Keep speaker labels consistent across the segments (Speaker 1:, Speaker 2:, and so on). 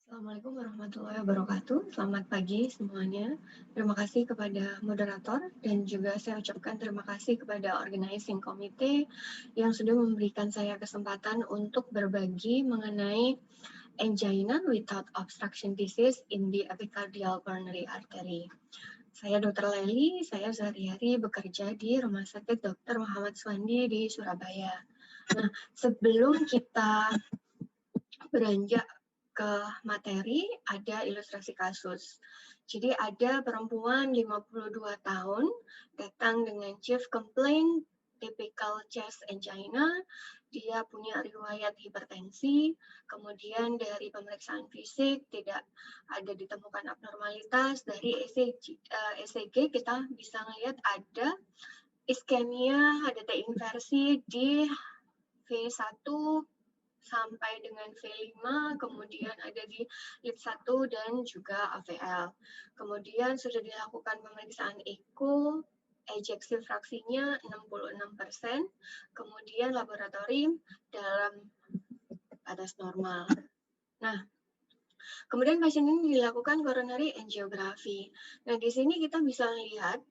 Speaker 1: Assalamualaikum warahmatullahi wabarakatuh. Selamat pagi semuanya. Terima kasih kepada moderator dan juga saya ucapkan terima kasih kepada organizing committee yang sudah memberikan saya kesempatan untuk berbagi mengenai angina without obstruction disease in the epicardial coronary artery. Saya Dr. Leli, saya sehari-hari bekerja di Rumah Sakit Dr. Muhammad Suwandi di Surabaya. Nah, sebelum kita beranjak ke materi, ada ilustrasi kasus. Jadi ada perempuan 52 tahun datang dengan chief complaint typical chest angina, dia punya riwayat hipertensi, kemudian dari pemeriksaan fisik tidak ada ditemukan abnormalitas, dari ECG kita bisa melihat ada iskemia, ada T inversi di V1 sampai dengan V5, kemudian ada di lead 1 dan juga AVL. Kemudian sudah dilakukan pemeriksaan echo, ejeksi fraksinya 66%, kemudian laboratorium dalam batas normal. Nah, kemudian pasien ini dilakukan coronary angiography. Nah, di sini kita bisa lihat,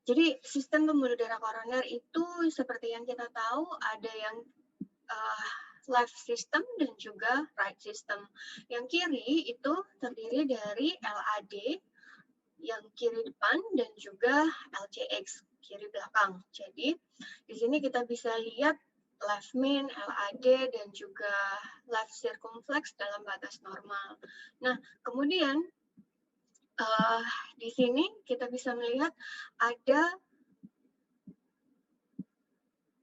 Speaker 1: jadi sistem pembuluh darah koroner itu seperti yang kita tahu ada yang left system dan juga right system. Yang kiri itu terdiri dari LAD yang kiri depan dan juga LCX kiri belakang. Jadi di sini kita bisa lihat left main, LAD dan juga left circumflex dalam batas normal. Nah, kemudian di sini kita bisa melihat ada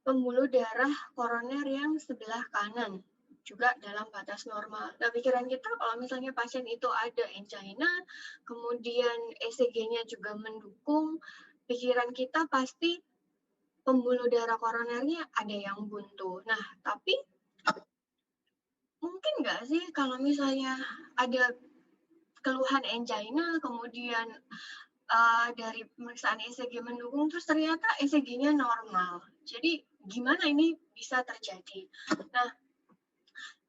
Speaker 1: pembuluh darah koroner yang sebelah kanan juga dalam batas normal. Nah, pikiran kita kalau misalnya pasien itu ada angina, kemudian ECG-nya juga mendukung, pikiran kita pasti pembuluh darah koronernya ada yang buntu. Nah, tapi mungkin nggak sih kalau misalnya ada keluhan angina, kemudian dari pemeriksaan ECG mendukung, terus ternyata ECG-nya normal. Jadi gimana ini bisa terjadi? Nah,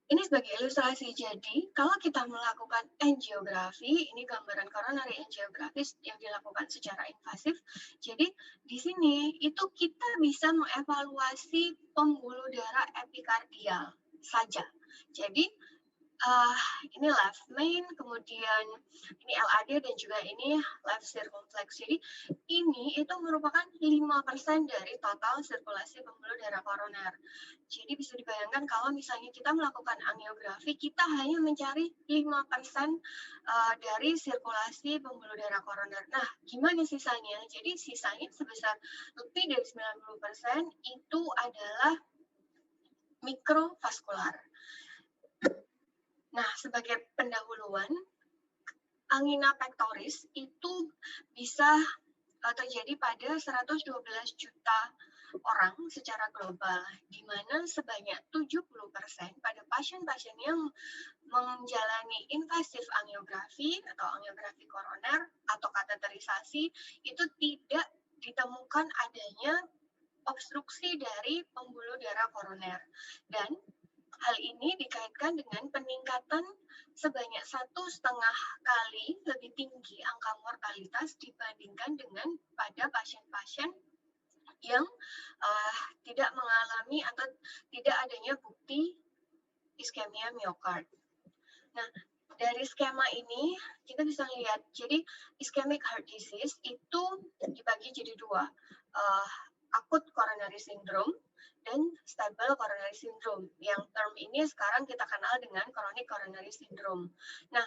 Speaker 1: ini sebagai ilustrasi. Jadi kalau kita melakukan angiografi, ini gambaran coronary angiography yang dilakukan secara invasif. Jadi di sini itu kita bisa mengevaluasi pembuluh darah epikardial saja. Jadi ini left main, kemudian ini LAD dan juga ini left circumflex. Jadi ini itu merupakan 5% dari total sirkulasi pembuluh darah koroner. Jadi bisa dibayangkan kalau misalnya kita melakukan angiografi, kita hanya mencari 5% dari sirkulasi pembuluh darah koroner. Nah, gimana sisanya? Jadi sisanya sebesar lebih dari 90% itu adalah mikrovaskular. Nah, sebagai pendahuluan, angina pectoris itu bisa terjadi pada 112 juta orang secara global, di mana sebanyak 70% pada pasien-pasien yang menjalani invasif angiografi atau angiografi koroner atau kateterisasi itu tidak ditemukan adanya obstruksi dari pembuluh darah koroner. Dan hal ini dikaitkan dengan peningkatan sebanyak 1,5 kali lebih tinggi angka mortalitas dibandingkan dengan pada pasien-pasien yang tidak mengalami atau tidak adanya bukti iskemia miokard. Nah, dari skema ini kita bisa lihat, jadi ischemic heart disease itu dibagi jadi dua, acute coronary syndrome dan stable coronary syndrome. Yang term ini sekarang kita kenal dengan chronic coronary syndrome. Nah,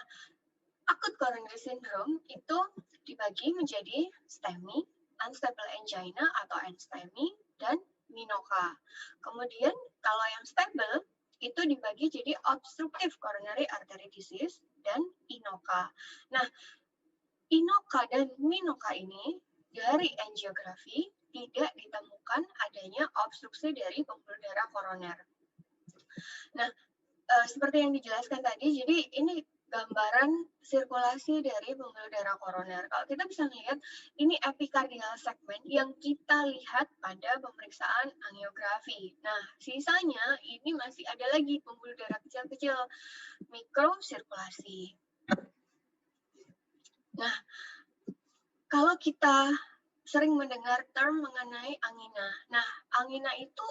Speaker 1: acute coronary syndrome itu dibagi menjadi STEMI, unstable angina atau NSTEMI, dan MINOCA. Kemudian kalau yang stable itu dibagi jadi obstructive coronary artery disease dan INOCA. Nah, INOCA dan MINOCA ini dari angiografi tidak ditemukan adanya obstruksi dari pembuluh darah koroner. Nah, seperti yang dijelaskan tadi, jadi ini gambaran sirkulasi dari pembuluh darah koroner. Kalau kita bisa melihat, ini epikardial segmen yang kita lihat pada pemeriksaan angiografi. Nah, sisanya ini masih ada lagi pembuluh darah kecil-kecil mikrosirkulasi. Nah, kalau kita sering mendengar term mengenai angina. Nah, angina itu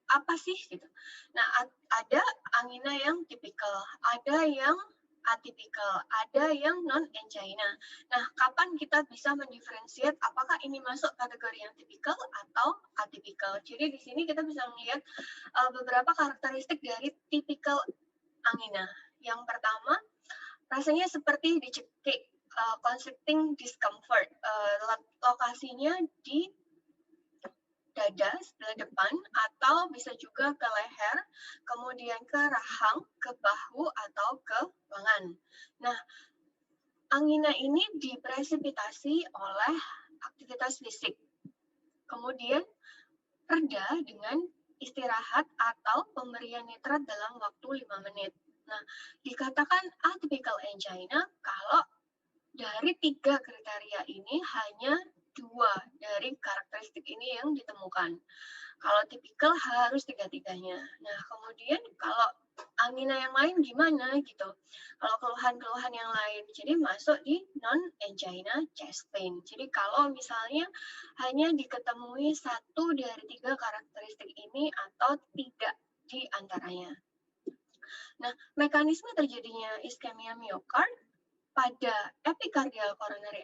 Speaker 1: apa sih gitu? Nah, ada angina yang tipikal, ada yang atipikal, ada yang non-angina. Nah, kapan kita bisa mendiferensiat apakah ini masuk kategori yang tipikal atau atipikal? Jadi di sini kita bisa melihat beberapa karakteristik dari tipikal angina. Yang pertama, rasanya seperti dicekik, constricting discomfort. Lokasinya di dada sebelah depan atau bisa juga ke leher, kemudian ke rahang, ke bahu atau ke lengan. Nah, angina ini dipresipitasi oleh aktivitas fisik. Kemudian reda dengan istirahat atau pemberian nitrat dalam waktu 5 menit. Nah, dikatakan atypical angina kalau dari 3 kriteria ini hanya 2 dari karakteristik ini yang ditemukan. Kalau tipikal harus 3-tiganya. Nah, kemudian kalau angina yang lain gimana gitu. Kalau keluhan-keluhan yang lain, jadi masuk di non-angina chest pain. Jadi kalau misalnya hanya diketemui 1 dari 3 karakteristik ini atau tidak di antaranya. Nah, mekanisme terjadinya iskemia miokard pada epikardial coronary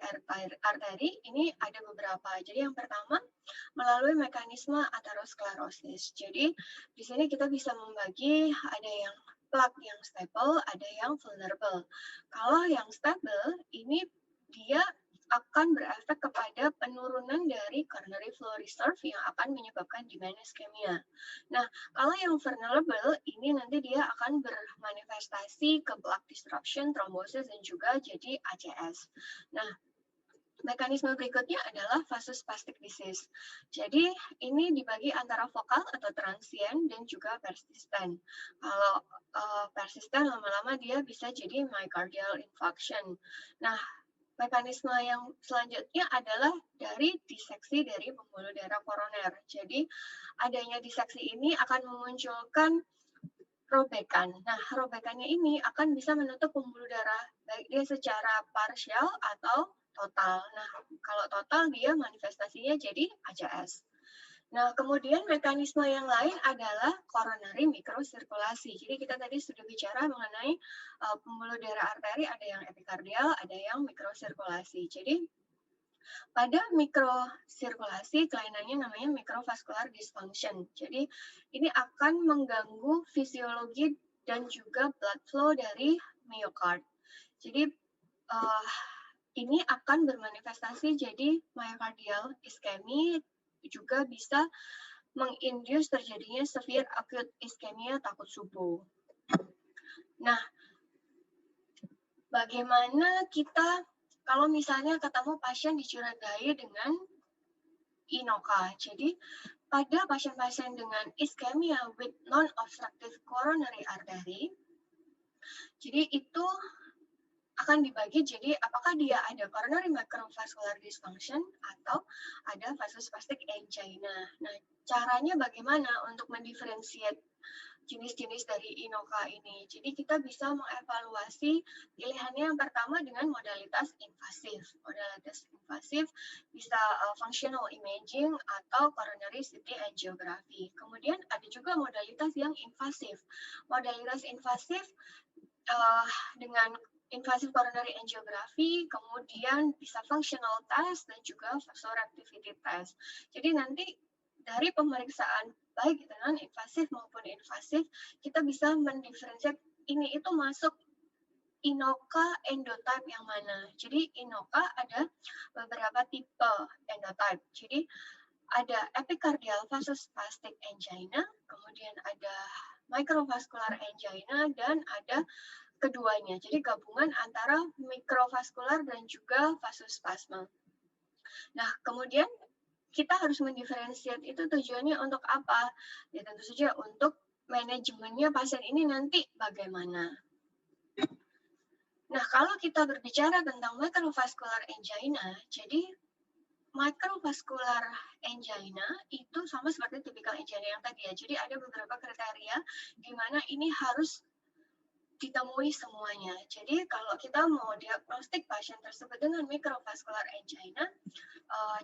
Speaker 1: artery ini ada beberapa. Jadi yang pertama melalui mekanisme aterosklerosis. Jadi di sini kita bisa membagi ada yang plak yang stable, ada yang vulnerable. Kalau yang stable ini dia akan berefek kepada penurunan dari coronary flow reserve yang akan menyebabkan demand ischemia. Nah, kalau yang vulnerable ini nanti dia akan bermanifestasi ke plaque disruption, thrombosis, dan juga jadi ACS. Nah, mekanisme berikutnya adalah vasospastic disease. Jadi ini dibagi antara vokal atau transient dan juga persisten. Kalau persisten lama-lama dia bisa jadi myocardial infarction. Nah, mekanisme yang selanjutnya adalah dari diseksi dari pembuluh darah koroner. Jadi adanya diseksi ini akan memunculkan robekan. Nah, robekannya ini akan bisa menutup pembuluh darah baik dia secara parsial atau total. Nah, kalau total dia manifestasinya jadi ACS. Nah, kemudian mekanisme yang lain adalah coronary mikrosirkulasi. Jadi kita tadi sudah bicara mengenai pembuluh darah arteri, ada yang epikardial, ada yang mikrosirkulasi. Jadi pada mikrosirkulasi kelainannya namanya microvascular dysfunction. Jadi ini akan mengganggu fisiologi dan juga blood flow dari myocard. Jadi ini akan bermanifestasi jadi myocardial ischemia, juga bisa menginduce terjadinya severe acute ischemia takut subuh. Nah, bagaimana kita kalau misalnya ketemu pasien dicurigai dengan INOCA? Jadi, pada pasien-pasien dengan ischemia with non-obstructive coronary artery, jadi itu akan dibagi jadi apakah dia ada coronary microvascular dysfunction atau ada vasospastic angina. Nah, caranya bagaimana untuk mendiferensiat jenis-jenis dari INOCA ini? Jadi kita bisa mengevaluasi pilihannya yang pertama dengan modalitas invasif. Modalitas invasif bisa functional imaging atau coronary CT angiography. Kemudian ada juga modalitas yang invasif. Modalitas invasif dengan invasive coronary angiography, kemudian bisa functional test dan juga vasoreactivity test. Jadi nanti dari pemeriksaan baik itu non-invasif maupun invasif, kita bisa mendiferensiasi ini itu masuk INOCA endotype yang mana. Jadi INOCA ada beberapa tipe endotype. Jadi ada epicardial vasospastic angina, kemudian ada microvascular angina, dan ada keduanya. Jadi gabungan antara mikrovaskular dan juga vasospasma. Nah, kemudian kita harus mendiferensiat itu tujuannya untuk apa? Ya tentu saja untuk manajemennya pasien ini nanti bagaimana. Nah, kalau kita berbicara tentang microvascular angina, jadi microvascular angina itu sama seperti tipikal angina yang tadi ya. Jadi ada beberapa kriteria di mana ini harus ditemui semuanya. Jadi kalau kita mau diagnostik pasien tersebut dengan microvascular angina,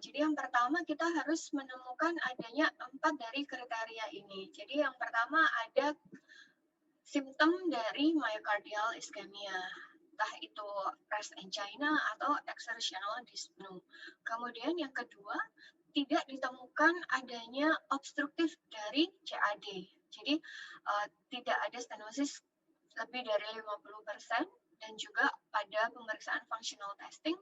Speaker 1: jadi yang pertama kita harus menemukan adanya 4 dari kriteria ini. Jadi yang pertama ada simptom dari myocardial ischemia, entah itu rest angina atau exertional dyspnea. Kemudian yang kedua, tidak ditemukan adanya obstruktif dari CAD. Jadi tidak ada stenosis lebih dari 50% dan juga pada pemeriksaan functional testing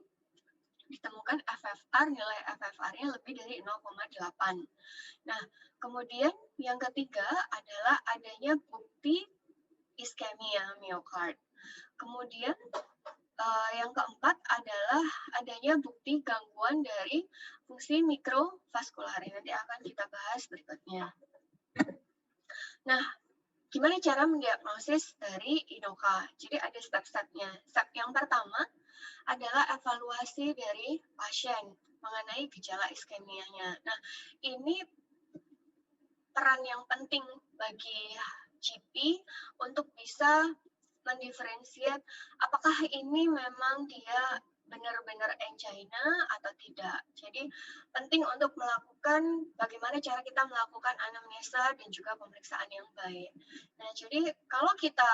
Speaker 1: ditemukan FFR, nilai FFR-nya lebih dari 0,8. Nah, kemudian yang ketiga adalah adanya bukti iskemia miokard. Kemudian yang keempat adalah adanya bukti gangguan dari fungsi mikrovaskular. Nanti akan kita bahas berikutnya. Nah, gimana cara mendiagnosis dari INOCA? Jadi ada step-stepnya. Step yang pertama adalah evaluasi dari pasien mengenai gejala iskemianya. Nah, ini peran yang penting bagi GP untuk bisa mendiferensiat apakah ini memang dia benar-benar angina atau tidak. Jadi penting untuk melakukan bagaimana cara kita melakukan anamnesa dan juga pemeriksaan yang baik. Nah, jadi kalau kita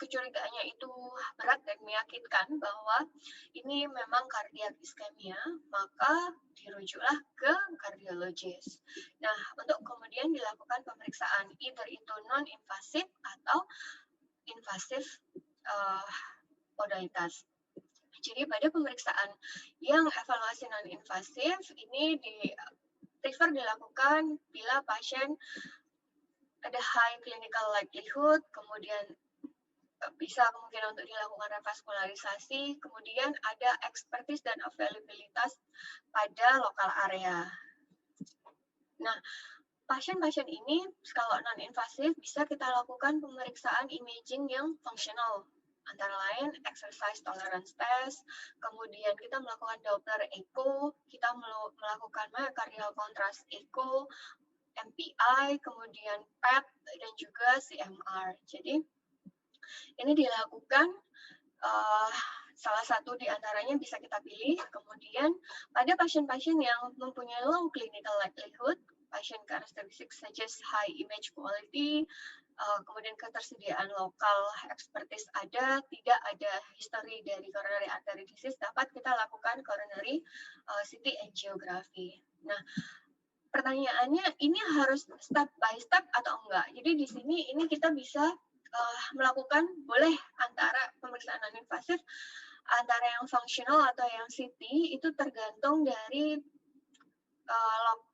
Speaker 1: kecurigaannya itu berat dan meyakinkan bahwa ini memang kardiak iskemia, maka dirujuklah ke kardiologis. Nah, untuk kemudian dilakukan pemeriksaan, either itu non-invasif atau invasif modalitas. Jadi pada pemeriksaan yang evaluasi non-invasif ini prefer dilakukan bila pasien ada high clinical likelihood, kemudian bisa kemungkinan untuk dilakukan revaskularisasi, kemudian ada expertise dan availabilitas pada lokal area. Nah, pasien-pasien ini kalau non-invasif bisa kita lakukan pemeriksaan imaging yang fungsional, antara lain exercise tolerance test, kemudian kita melakukan Doppler echo, kita melakukan myocardial contrast echo, MPI, kemudian PET, dan juga CMR. Jadi ini dilakukan salah satu di antaranya bisa kita pilih. Kemudian pada pasien-pasien yang mempunyai low clinical likelihood, pasien karakteristik suggest high image quality, kemudian ketersediaan lokal expertise ada, tidak ada history dari coronary artery disease, dapat kita lakukan coronary CT angiography. Nah, pertanyaannya ini harus step by step atau enggak? Jadi di sini ini kita bisa melakukan boleh antara pemeriksaan non-invasif, antara yang fungsional atau yang CT, itu tergantung dari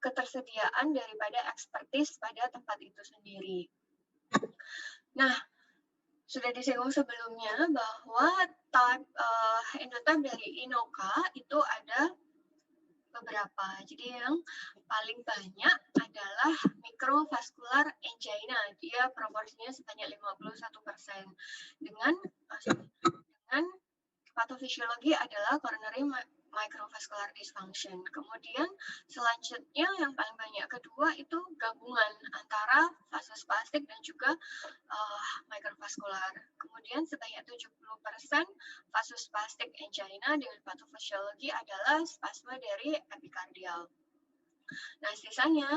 Speaker 1: ketersediaan daripada expertise pada tempat itu sendiri. Nah, sudah disinggung sebelumnya bahwa type endotype dari INOCA itu ada beberapa. Jadi yang paling banyak adalah microvascular angina. Dia proporsinya sebanyak 51%. Dengan patofisiologi adalah coronary microvascular dysfunction. Kemudian selanjutnya yang paling banyak kedua itu gabungan antara vasospastik dan juga microvascular. Kemudian sebanyak 70% vasospastik angina dengan patofisiologi adalah spasme dari epikardial. Nah, sisanya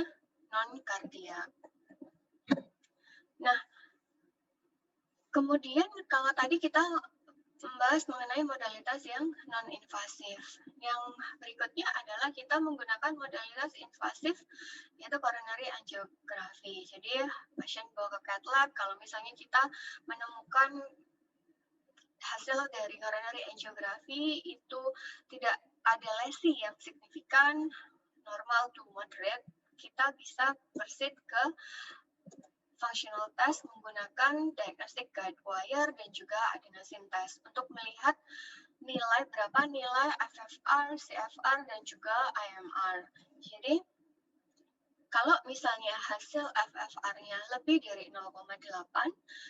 Speaker 1: non-kardiak. Nah, kemudian kalau tadi kita membahas mengenai modalitas yang non-invasif. Yang berikutnya adalah kita menggunakan modalitas invasif, yaitu coronary angiography. Jadi pasien bawa ke cath lab, kalau misalnya kita menemukan hasil dari coronary angiography itu tidak ada lesi yang signifikan, normal to moderate, kita bisa proceed ke functional test menggunakan diagnostic guide wire dan juga adenosine test untuk melihat berapa nilai FFR, CFR, dan juga IMR. Jadi Kalau misalnya hasil FFR-nya lebih dari 0,8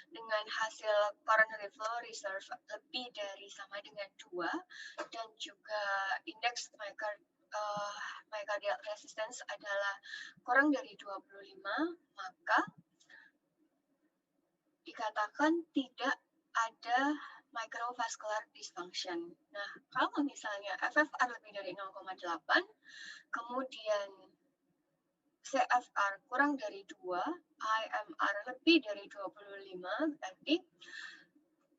Speaker 1: dengan hasil coronary flow reserve lebih dari sama dengan 2 dan juga indeks myocardial resistance adalah kurang dari 25, maka dikatakan tidak ada microvascular dysfunction. Nah, kalau misalnya FFR lebih dari 0,8, kemudian CFR kurang dari 2, IMR lebih dari 25, berarti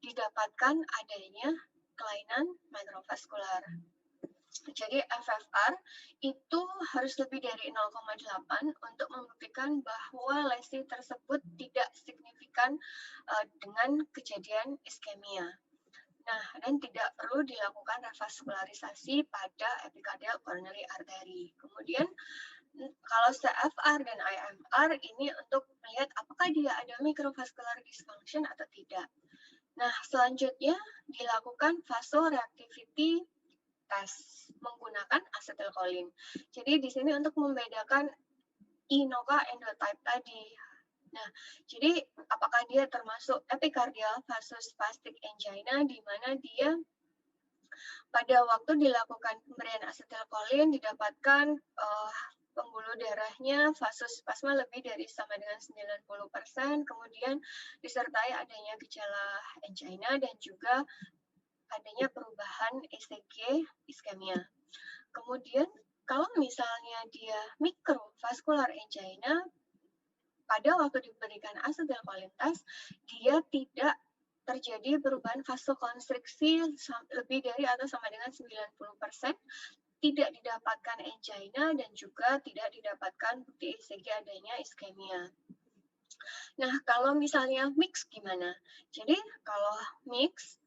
Speaker 1: didapatkan adanya kelainan microvascular. Jadi FFR itu harus lebih dari 0,8 untuk membuktikan bahwa lesi tersebut tidak signifikan dengan kejadian iskemia. Nah, dan tidak perlu dilakukan revaskularisasi pada epicardial coronary artery. Kemudian kalau CFR dan IMR ini untuk melihat apakah dia ada microvascular dysfunction atau tidak. Nah, selanjutnya dilakukan vasoreactivity test menggunakan acetylcholine. Jadi di sini untuk membedakan INOCA endotype tadi. Nah, jadi apakah dia termasuk epicardial vasospastic angina di mana dia pada waktu dilakukan pemberian acetylcholine didapatkan pembuluh darahnya vasospasma lebih dari sama dengan 90%, kemudian disertai adanya gejala angina dan juga adanya perubahan ECG iskemia. Kemudian kalau misalnya dia microvascular angina, pada waktu diberikan acetylcholine test, dia tidak terjadi perubahan vasokonstriksi lebih dari atau sama dengan 90%, tidak didapatkan angina dan juga tidak didapatkan bukti ECG adanya iskemia. Nah, kalau misalnya mix gimana? Jadi kalau mix,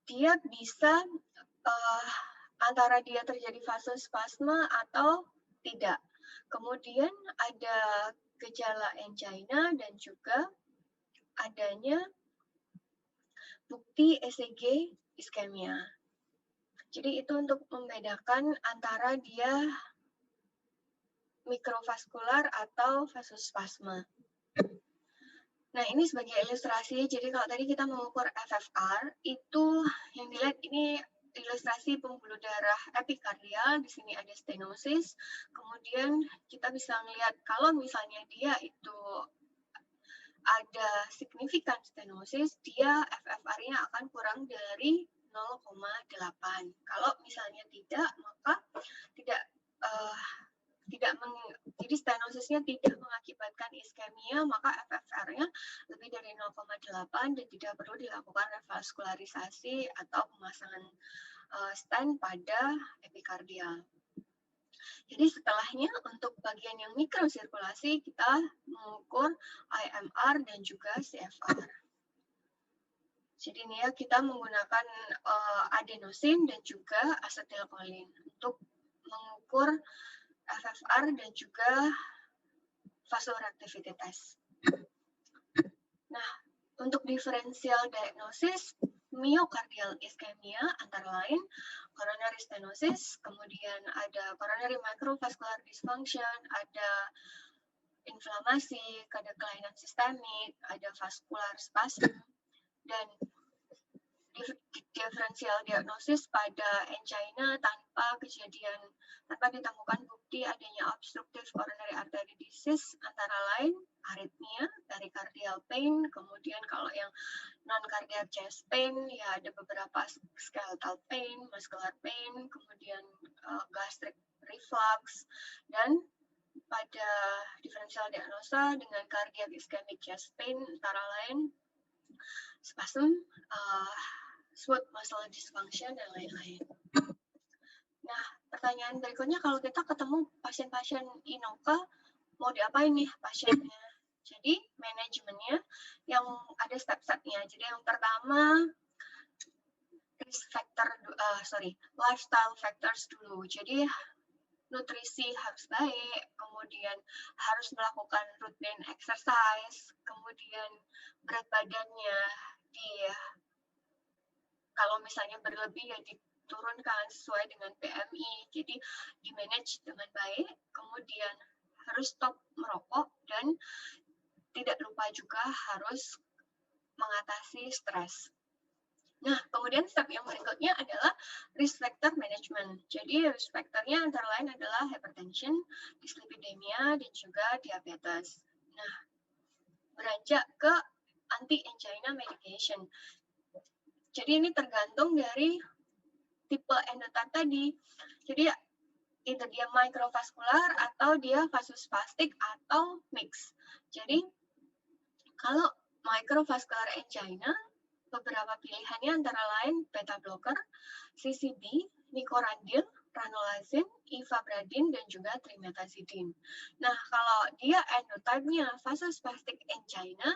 Speaker 1: dia bisa antara dia terjadi vasospasma atau tidak. Kemudian ada gejala angina dan juga adanya bukti ECG iskemia. Jadi itu untuk membedakan antara dia mikrovaskular atau vasospasma. Nah, ini sebagai ilustrasi, jadi kalau tadi kita mengukur FFR, itu yang dilihat ini ilustrasi pembuluh darah epikardial, di sini ada stenosis, kemudian kita bisa melihat kalau misalnya dia itu ada signifikan stenosis, dia FFR-nya akan kurang dari 0,8. Kalau misalnya tidak, maka tidak jadi stenosisnya tidak mengakibatkan iskemia, maka FFR-nya lebih dari 0,8 dan tidak perlu dilakukan revaskularisasi atau pemasangan stent pada epikardial. Jadi setelahnya untuk bagian yang mikrosirkulasi kita mengukur IMR dan juga CFR. Jadi ini ya kita menggunakan adenosin dan juga acetylcholine untuk mengukur FFR dan juga vasoreactivity test. Nah, untuk differential diagnosis myocardial ischemia antara lain coronary stenosis, kemudian ada coronary microvascular dysfunction, ada inflamasi, ada kelainan sistemik, ada vascular spasm, dan differential diagnosis pada angina tanpa ditemukan bukti adanya obstructive coronary artery disease antara lain arrhythmia, pericardial pain, kemudian kalau yang non-cardiac chest pain ya ada beberapa skeletal pain, muscular pain, kemudian gastric reflux, dan pada differential diagnosa dengan cardiac ischemic chest pain antara lain spasm, smooth muscle dysfunction, dan lain-lain. Nah, pertanyaan berikutnya, kalau kita ketemu pasien-pasien INOCA, mau diapain nih pasiennya? Jadi, manajemennya yang ada step-stepnya. Jadi, yang pertama, lifestyle factors dulu. Jadi, nutrisi harus baik, kemudian harus melakukan rutin exercise, kemudian berat badannya kalau misalnya berlebih ya diturunkan sesuai dengan BMI, jadi di-manage dengan baik, kemudian harus stop merokok dan tidak lupa juga harus mengatasi stres. Nah, kemudian step yang berikutnya adalah risk factor management. Jadi, risk factornya antara lain adalah hypertension, dyslipidemia, dan juga diabetes. Nah, beranjak ke anti-angina medication. Jadi, ini tergantung dari tipe endotype tadi. Jadi, itu dia microvascular atau dia vasospastic atau mix. Jadi, kalau microvascular angina, beberapa pilihannya antara lain beta blocker, CCB, nicorandil, ranolazine, ivabradine, dan juga trimetazidine. Nah, kalau dia endotype-nya vasospastic angina,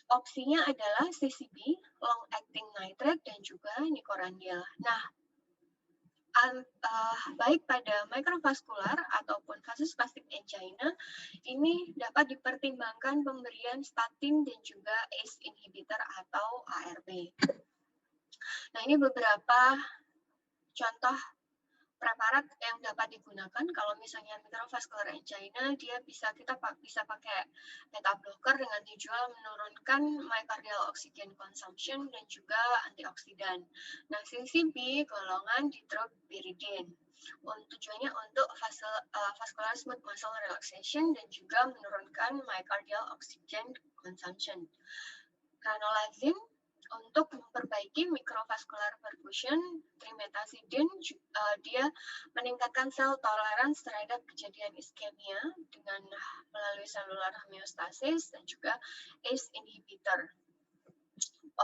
Speaker 1: opsinya adalah CCB, long acting nitrate, dan juga nicorandil. Nah, baik pada microvascular ataupun vasospastic angina, ini dapat dipertimbangkan pemberian statin dan juga ACE inhibitor atau ARB. Nah, ini beberapa contoh preparat yang dapat digunakan. Kalau misalnya microvascular angina, kita bisa pakai beta blocker dengan tujuan menurunkan myocardial oxygen consumption dan juga antioksidan. Nah, CCB golongan dihydropyridine. Tujuannya untuk vascular smooth muscle relaxation dan juga menurunkan myocardial oxygen consumption. Ranolazine untuk memperbaiki microvascular perfusion, trimetazidine dia meningkatkan sel tolerance terhadap kejadian iskemia dengan melalui cellular homeostasis dan juga ACE inhibitor.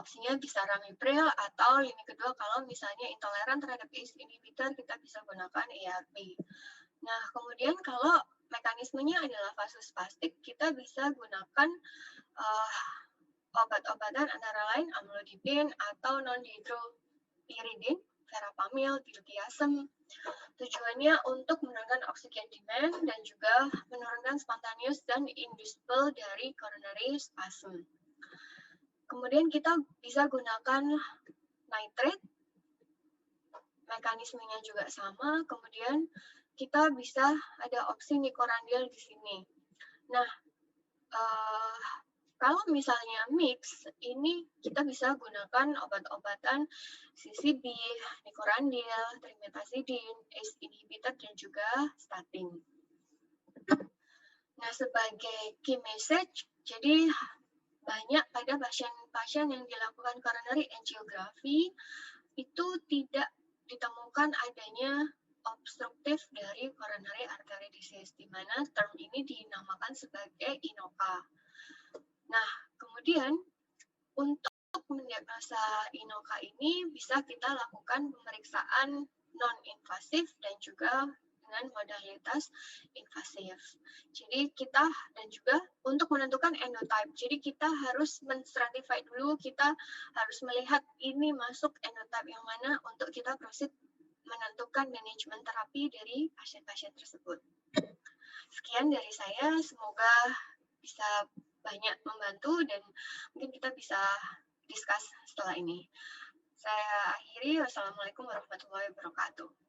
Speaker 1: Opsinya bisa ramipril atau lini kedua kalau misalnya intoleran terhadap ACE inhibitor kita bisa gunakan ARB. Nah, kemudian kalau mekanismenya adalah vasospastik, kita bisa gunakan obat-obatan antara lain amlodipin atau non-dihydropyridine, verapamil, diltiazem. Tujuannya untuk menurunkan oksigen demand dan juga menurunkan spontaneous dan inducible dari coronary spasm. Kemudian kita bisa gunakan nitrate, mekanismenya juga sama. Kemudian kita bisa ada opsi nicorandil di sini. Nah, kalau misalnya mix, ini kita bisa gunakan obat-obatan CCB, nicorandil, trimetazidine, ACE inhibitor, dan juga statin. Nah, sebagai key message, jadi banyak pada pasien-pasien yang dilakukan coronary angiography itu tidak ditemukan adanya obstruktif dari coronary artery disease, di mana term ini dinamakan sebagai INOCA. Nah, kemudian untuk mendiagnosa INOCA ini bisa kita lakukan pemeriksaan non-invasif dan juga dengan modalitas invasif. Jadi kita dan juga untuk menentukan endotype. Jadi kita harus men-stratify dulu, kita harus melihat ini masuk endotype yang mana untuk kita proceed menentukan manajemen terapi dari pasien-pasien tersebut. Sekian dari saya, semoga bisa banyak membantu dan mungkin kita bisa discuss setelah ini. Saya akhiri, wassalamualaikum warahmatullahi wabarakatuh.